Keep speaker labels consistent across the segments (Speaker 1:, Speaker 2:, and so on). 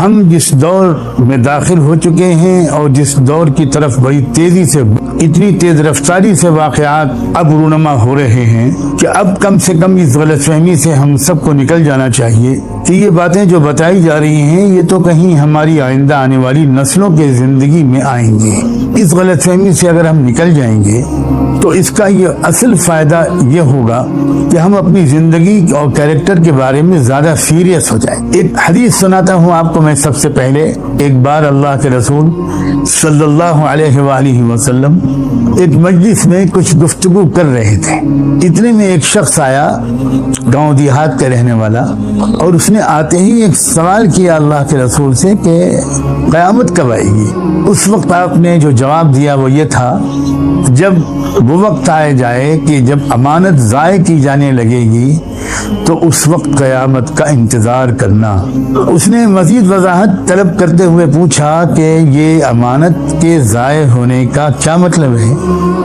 Speaker 1: ہم جس دور میں داخل ہو چکے ہیں اور جس دور کی طرف بڑی تیزی سے، اتنی تیز رفتاری سے واقعات اب رونما ہو رہے ہیں کہ اب کم سے کم اس غلط فہمی سے ہم سب کو نکل جانا چاہیے کہ یہ باتیں جو بتائی جا رہی ہیں یہ تو کہیں ہماری آئندہ آنے والی نسلوں کے زندگی میں آئیں گے۔ اس غلط فہمی سے اگر ہم نکل جائیں گے تو اس کا یہ اصل فائدہ یہ ہوگا کہ ہم اپنی زندگی اور کیریکٹر کے بارے میں زیادہ سیریس ہو جائیں۔ ایک حدیث سناتا ہوں آپ کو میں سب سے پہلے۔ ایک بار اللہ کے رسول صلی اللہ علیہ وآلہ وسلم ایک مجلس میں کچھ گفتگو کر رہے تھے، اتنے میں ایک شخص آیا، گاؤں دیہات کا رہنے والا، اور اس نے آتے ہی ایک سوال کیا اللہ کے رسول سے کہ قیامت کب آئے گی؟ اس وقت آپ نے جو جواب دیا وہ یہ تھا، جب وہ وقت آئے جائے کہ جب امانت ضائع کی جانے لگے گی تو اس وقت قیامت کا انتظار کرنا۔ اس نے مزید وضاحت طلب کرتے ہوئے پوچھا کہ یہ امانت کے ضائع ہونے کا کیا مطلب ہے؟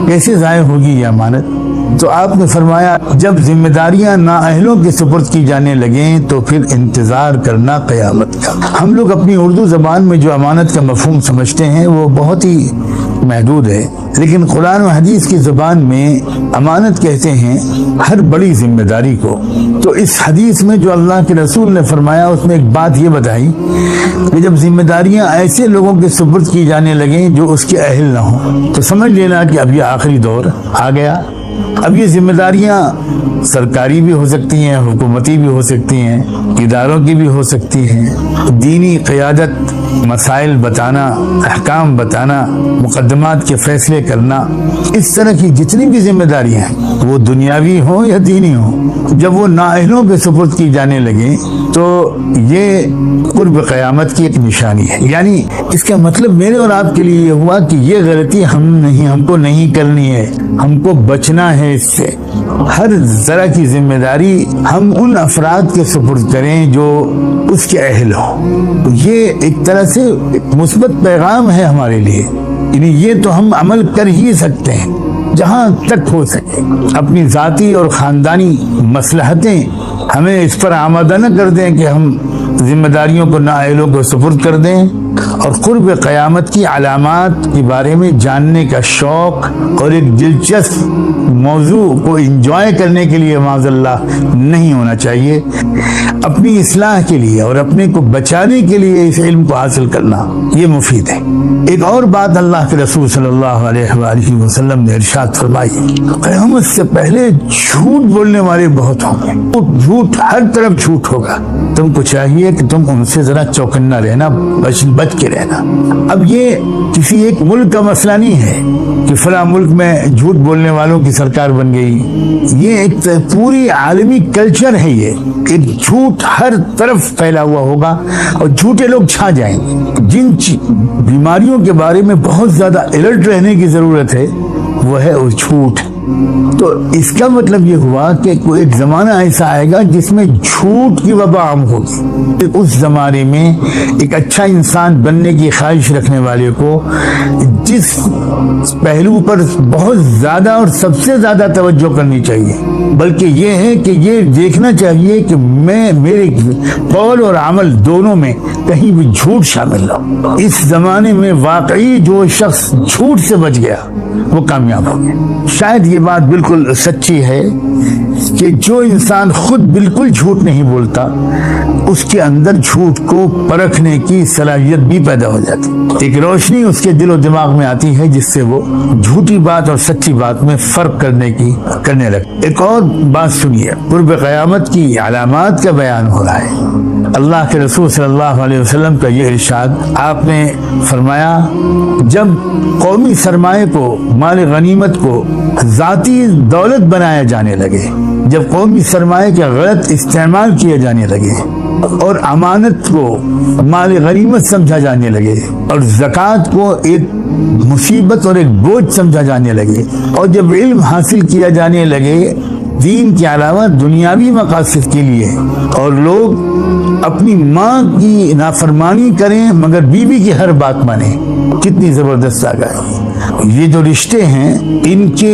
Speaker 1: کیسے ضائع ہوگی یہ امانت؟ تو آپ نے فرمایا جب ذمہ داریاں نااہلوں کے سپرد کی جانے لگیں تو پھر انتظار کرنا قیامت کا۔ ہم لوگ اپنی اردو زبان میں جو امانت کا مفہوم سمجھتے ہیں وہ بہت ہی محدود ہے، لیکن قرآن و حدیث کی زبان میں امانت کہتے ہیں ہر بڑی ذمہ داری کو۔ تو اس حدیث میں جو اللہ کے رسول نے فرمایا اس میں ایک بات یہ بتائی کہ جب ذمہ داریاں ایسے لوگوں کے سپرد کی جانے لگیں جو اس کے اہل نہ ہوں تو سمجھ لینا کہ اب یہ آخری دور آ گیا۔ اب یہ ذمہ داریاں سرکاری بھی ہو سکتی ہیں، حکومتی بھی ہو سکتی ہیں، اداروں کی بھی ہو سکتی ہیں، دینی قیادت، مسائل بتانا، احکام بتانا، مقدمات کے فیصلے کرنا، اس طرح کی جتنی بھی ذمہ داریاں ہیں وہ دنیاوی ہوں یا دینی ہوں، جب وہ نااہلوں کے سپرد کی جانے لگیں تو یہ قرب قیامت کی ایک نشانی ہے۔ یعنی اس کا مطلب میرے اور آپ کے لیے یہ ہوا کہ یہ غلطی ہم کو نہیں کرنی ہے، ہم کو بچنا ہے اس سے۔ ہر طرح کی ذمہ داری ہم ان افراد کے سپرد کریں جو اس کے اہل ہوں۔ یہ ایک طرح سے مثبت پیغام ہے ہمارے لیے، یعنی یہ تو ہم عمل کر ہی سکتے ہیں جہاں تک ہو سکے۔ اپنی ذاتی اور خاندانی مصلحتیں ہمیں اس پر آمادہ نہ کر دیں کہ ہم ذمہ داریوں کو نااہلوں کو سپرد کر دیں، اور قرب قیامت کی علامات کے بارے میں جاننے کا شوق اور ایک دلچسپ موضوع کو انجوائے کرنے کے لیے معاذ اللہ نہیں ہونا چاہیے۔ اپنی اصلاح کے لیے اور اپنے کو بچانے کے لیے اس علم کو حاصل کرنا یہ مفید ہے۔ ایک اور بات اللہ کے رسول صلی اللہ علیہ وآلہ وسلم نے ارشاد فرمائی، قیامت سے پہلے جھوٹ بولنے والے بہت ہوں گے، جھوٹ ہر طرف جھوٹ ہوگا، تم کو چاہیے کہ تم ان سے ذرا چوکنا رہنا، بچ کے رہنا۔ اب یہ کسی ایک ملک کا مسئلہ نہیں ہے کہ فلاں ملک میں جھوٹ بولنے والوں کی سرکار بن گئی، یہ ایک پوری عالمی کلچر ہے، یہ ایک جھوٹ ہر طرف پھیلا ہوا ہوگا اور جھوٹے لوگ چھا جائیں گے۔ جن بیماریوں کے بارے میں بہت زیادہ الرٹ رہنے کی ضرورت ہے وہ ہے اس جھوٹ۔ تو اس کا مطلب یہ ہوا کہ کوئی ایک زمانہ ایسا آئے گا جس میں جھوٹ کی وبا عام ہوگی۔ اس زمانے میں ایک اچھا انسان بننے کی خواہش رکھنے والے کو جس پہلو پر بہت زیادہ اور سب سے زیادہ توجہ کرنی چاہیے بلکہ یہ ہے کہ یہ دیکھنا چاہیے کہ میں میرے قول اور عمل دونوں میں کہیں بھی جھوٹ شامل نہ ہو۔ اس زمانے میں واقعی جو شخص جھوٹ سے بچ گیا وہ کامیاب ہو گیا۔ شاید یہ بات بالکل سچی ہے کہ جو انسان خود بالکل جھوٹ نہیں بولتا اس کے اندر جھوٹ کو پرکھنے کی صلاحیت بھی پیدا ہو جاتی، ایک روشنی اس کے دل و دماغ میں آتی ہے جس سے وہ جھوٹی بات اور سچی بات میں فرق کرنے لگتا۔ ایک اور بات سنیے، قرب قیامت کی علامات کا بیان ہو رہا ہے۔ اللہ کے رسول صلی اللہ علیہ وسلم کا یہ ارشاد، آپ نے فرمایا جب قومی سرمایہ کو، مال غنیمت کو ذاتی دولت بنایا جانے لگے، جب قومی سرمایہ کا غلط استعمال کیے جانے لگے اور امانت کو مال غنیمت سمجھا جانے لگے اور زکوٰۃ کو ایک مصیبت اور ایک بوجھ سمجھا جانے لگے، اور جب علم حاصل کیا جانے لگے دین کے علاوہ دنیاوی مقاصد کے لیے، اور لوگ اپنی ماں کی نافرمانی کریں مگر بیوی کی ہر بات مانیں، کتنی زبردست آ گئی۔ یہ جو رشتے ہیں ان کے